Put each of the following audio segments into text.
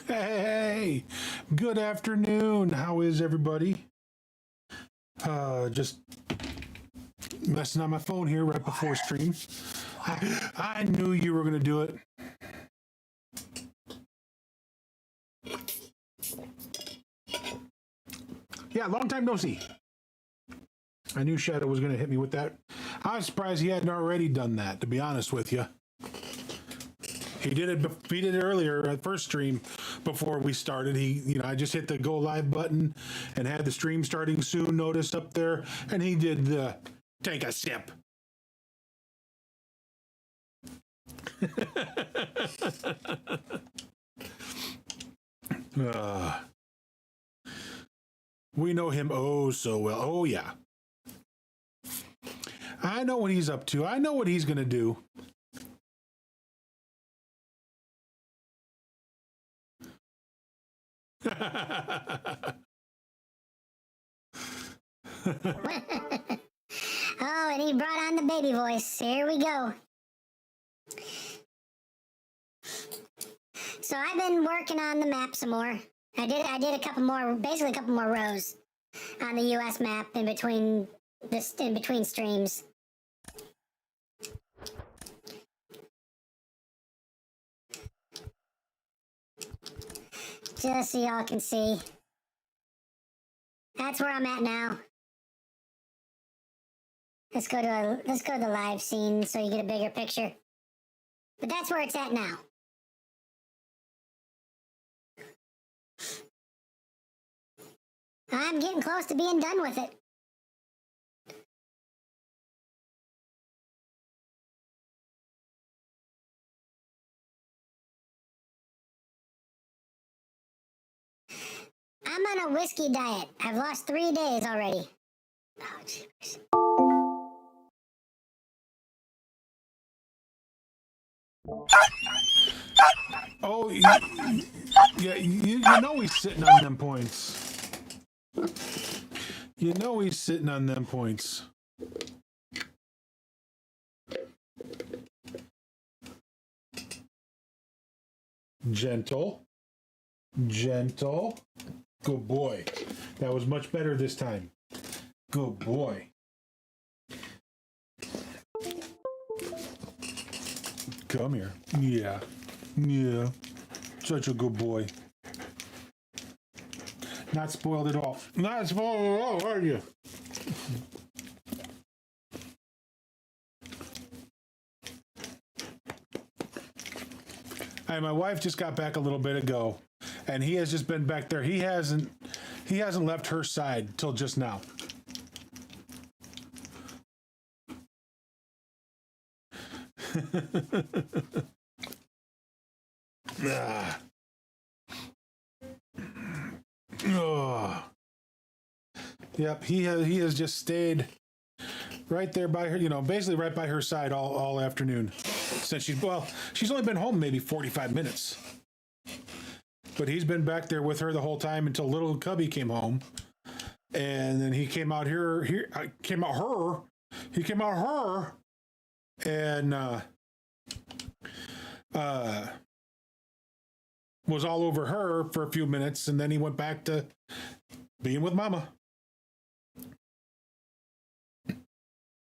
Hey, good afternoon. How is everybody? Just messing on my phone here right before stream. I knew you were going to do it. Yeah, long time no see. I knew Shadow was going to hit me with that. I was surprised he hadn't already done that, to be honest with you. He did it. He did it earlier at first stream before we started. I just hit the go live button and had the stream starting soon notice up there, and he did the take a sip. We know him oh so well. Oh yeah, I know what he's up to. I know what he's gonna do. Oh, and he brought on the baby voice. Here we go. So I've been working on the map some more. I did a couple more, basically a couple more rows on the US map in between streams. Just so y'all can see. That's where I'm at now. Let's go to the live scene so you get a bigger picture. But that's where it's at now. I'm getting close to being done with it. I'm on a whiskey diet. I've lost 3 days already. Oh, jeepers. Oh, yeah, you know he's sitting on them points. You know he's sitting on them points. Gentle. Good boy. That was much better this time. Good boy. Come here. Yeah. Such a good boy. Not spoiled at all. Not spoiled at all, are you? Hey, my wife just got back a little bit ago, and he has just been back there. He hasn't left her side till just now. Oh. Yep, he has just stayed right there by her, basically right by her side all afternoon. Since she's only been home maybe 45 minutes. But he's been back there with her the whole time until little Cubby came home. And then he came out and was all over her for a few minutes, and then he went back to being with Mama.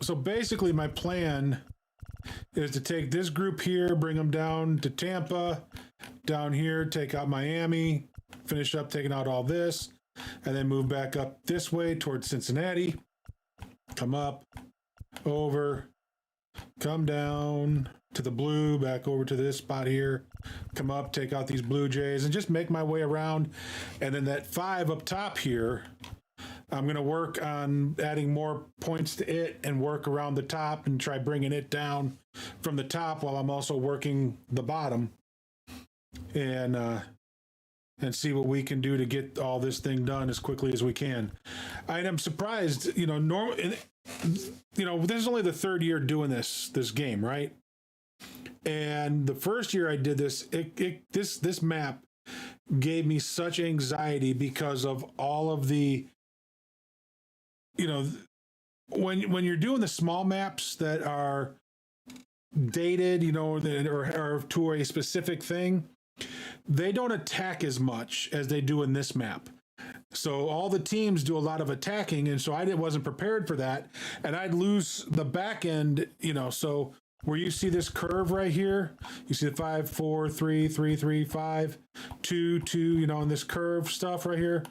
So basically my plan is to take this group here, bring them down to Tampa, down here, take out Miami, finish up taking out all this, and then move back up this way towards Cincinnati, come up, over, come down to the blue, back over to this spot here, come up, take out these Blue Jays, and just make my way around. And then that 5 up top here, I'm going to work on adding more points to it and work around the top and try bringing it down from the top while I'm also working the bottom and see what we can do to get all this thing done as quickly as we can. I am surprised, this is only the 3rd year doing this game, right? And the first year I did this, this map gave me such anxiety because of all of the, when you're doing the small maps that are dated, or to a specific thing, they don't attack as much as they do in this map. So all the teams do a lot of attacking, and so I wasn't prepared for that, and I'd lose the back end, so where you see this curve right here, you see the 5, 4, 3, 3, 3, 5, 2, 2, and this curve stuff right here.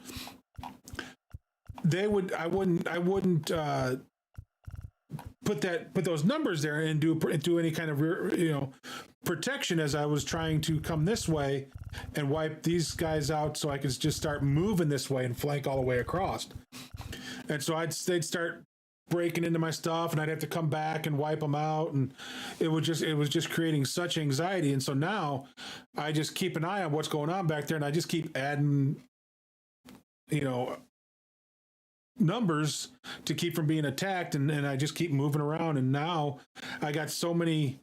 I wouldn't put those numbers there and do any kind of protection as I was trying to come this way and wipe these guys out so I could just start moving this way and flank all the way across. And so they'd start breaking into my stuff, and I'd have to come back and wipe them out, and it was just creating such anxiety. And so now I just keep an eye on what's going on back there, and I just keep adding numbers to keep from being attacked, and I just keep moving around. And now I got so many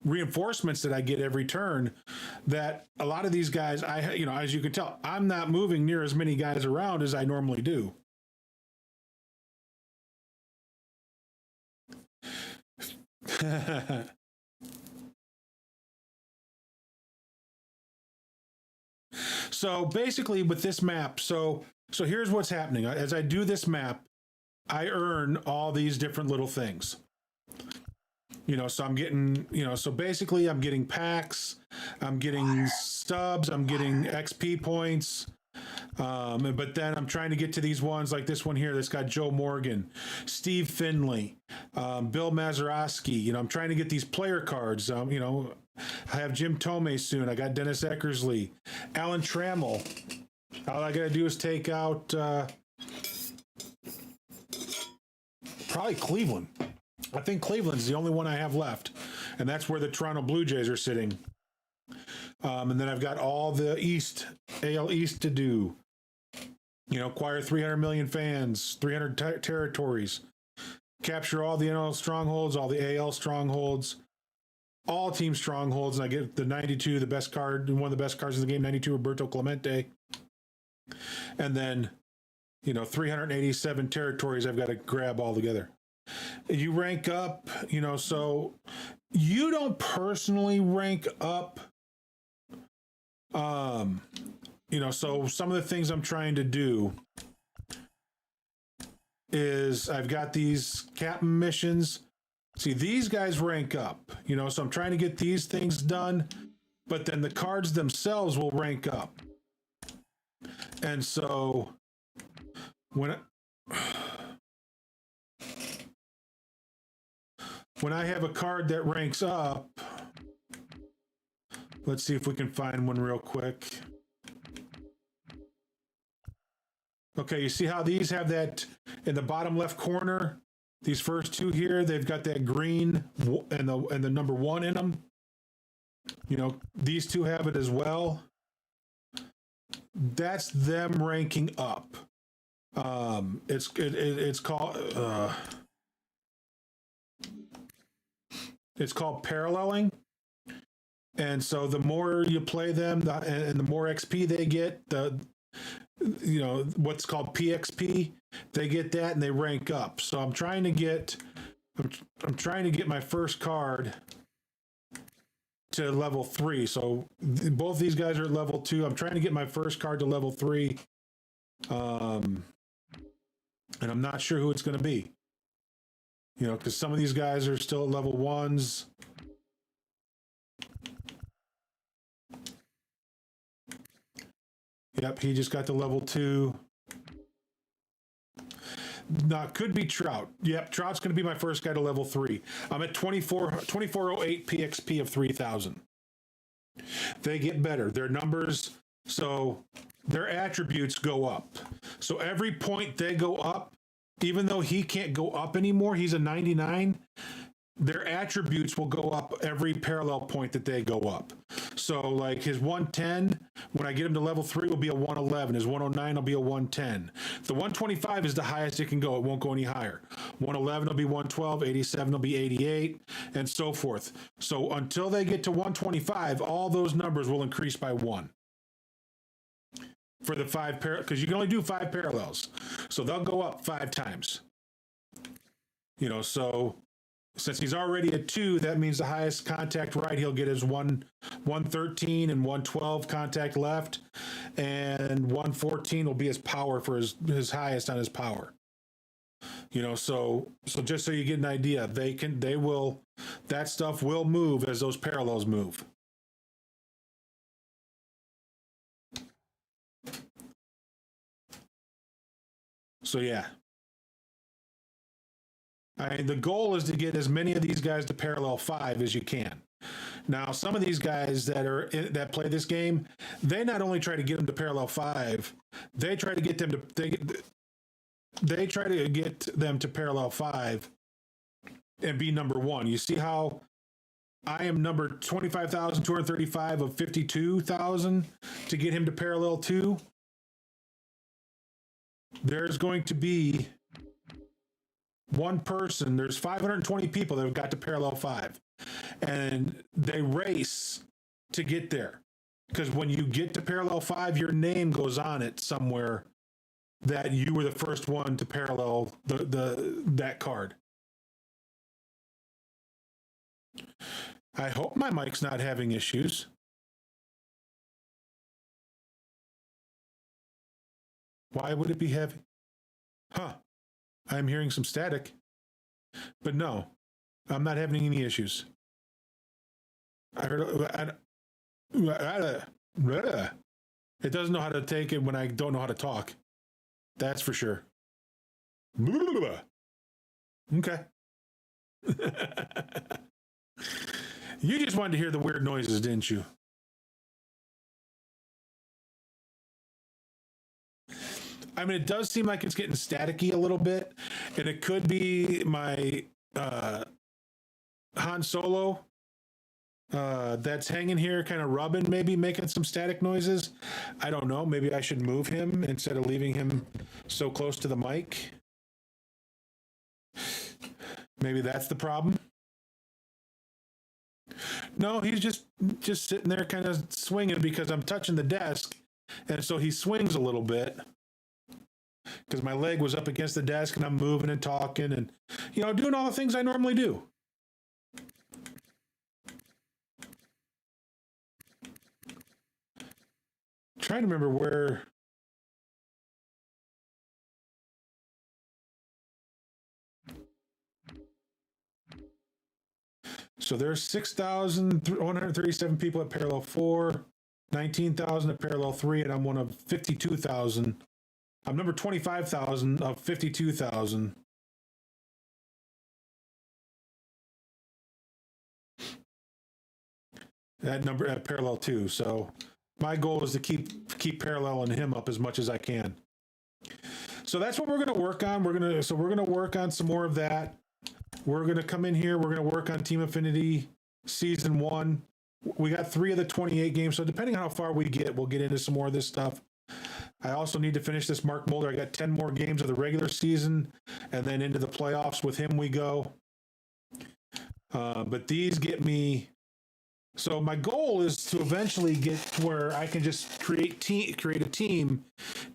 reinforcements that I get every turn that a lot of these guys, as you can tell, I'm not moving near as many guys around as I normally do. So basically with this map, so here's what's happening. As I do this map, I earn all these different little things. So I'm getting, so basically I'm getting packs, I'm getting stubs, I'm getting XP points. But then I'm trying to get to these ones like this one here that's got Joe Morgan, Steve Finley, Bill Mazeroski. I'm trying to get these player cards. I have Jim Tomei soon. I got Dennis Eckersley, Alan Trammell. All I got to do is take out probably Cleveland. I think Cleveland's the only one I have left, and that's where the Toronto Blue Jays are sitting. And then I've got all the AL East to do. Acquire 300 million fans, 300 territories, capture all the NL strongholds, all the AL strongholds, all team strongholds, and I get the 92, the best card, one of the best cards in the game, 92, Roberto Clemente. And then, 387 territories I've got to grab all together. You rank up, so you don't personally rank up. So some of the things I'm trying to do is I've got these captain missions. See, these guys rank up, so I'm trying to get these things done, but then the cards themselves will rank up. And so when I have a card that ranks up, let's see if we can find one real quick. Okay, you see how these have that in the bottom left corner? These first two here, they've got that green and the number 1 in them. These two have it as well. That's them ranking up. It's called paralleling. And so the more you play them, and the more XP they get, what's called PXP, they get that and they rank up. So I'm trying to get my first card to level 3. So both these guys are at level 2. I'm trying to get my first card to level 3. And I'm not sure who it's going to be. Because some of these guys are still at level 1s. Yep, he just got to level 2. Now, could be Trout. Yep, Trout's going to be my first guy to level 3. I'm at 2408 PXP of 3,000. They get better. Their numbers, so their attributes go up. So every point they go up, even though he can't go up anymore, he's a 99, their attributes will go up every parallel point that they go up. So like his 110, when I get him to level 3, will be a 111. His 109 will be a 110. The 125 is the highest it can go. It won't go any higher. 111 will be 112, 87 will be 88, and so forth. So until they get to 125, all those numbers will increase by 1. For the 5 because you can only do 5 parallels. So they'll go up 5 times. So Since he's already a 2, that means the highest contact right he'll get is 113 and 112 contact left, and 114 will be his power for his highest on his power. You know, so just so you get an idea, that stuff will move as those parallels move. So yeah. The goal is to get as many of these guys to parallel 5 as you can. Now, some of these guys that play this game, they not only try to get them to parallel 5, they try to get them to they try to get them to parallel 5 and be number 1. You see how I am number 25,235 of 52,000 to get him to parallel 2? There's going to be one person, there's 520 people that have got to parallel 5, and they race to get there, because when you get to parallel 5, your name goes on it somewhere that you were the first one to parallel that card. I hope my mic's not having issues. Why would it be having? I'm hearing some static, but no, I'm not having any issues. I heard it doesn't know how to take it when I don't know how to talk. That's for sure. Okay. You just wanted to hear the weird noises, didn't you? I mean, it does seem like it's getting staticky a little bit, and it could be my Han Solo that's hanging here, kind of rubbing, maybe making some static noises. I don't know. Maybe I should move him instead of leaving him so close to the mic. Maybe that's the problem. No, he's just sitting there kind of swinging because I'm touching the desk, and so he swings a little bit. Because my leg was up against the desk and I'm moving and talking and, doing all the things I normally do. Trying to remember where. So there's 6,137 people at parallel 4, 19,000 at parallel 3, and I'm one of 52,000. I'm number 25,000 of 52,000. That number at parallel 2. So my goal is to keep paralleling him up as much as I can. So that's what we're going to work on. We're going to work on some more of that. We're going to come in here. We're going to work on Team Affinity Season 1. We got 3 of the 28 games. So depending on how far we get, we'll get into some more of this stuff. I also need to finish this Mark Mulder. I got 10 more games of the regular season, and then into the playoffs with him we go. But these get me. So my goal is to eventually get to where I can just create a team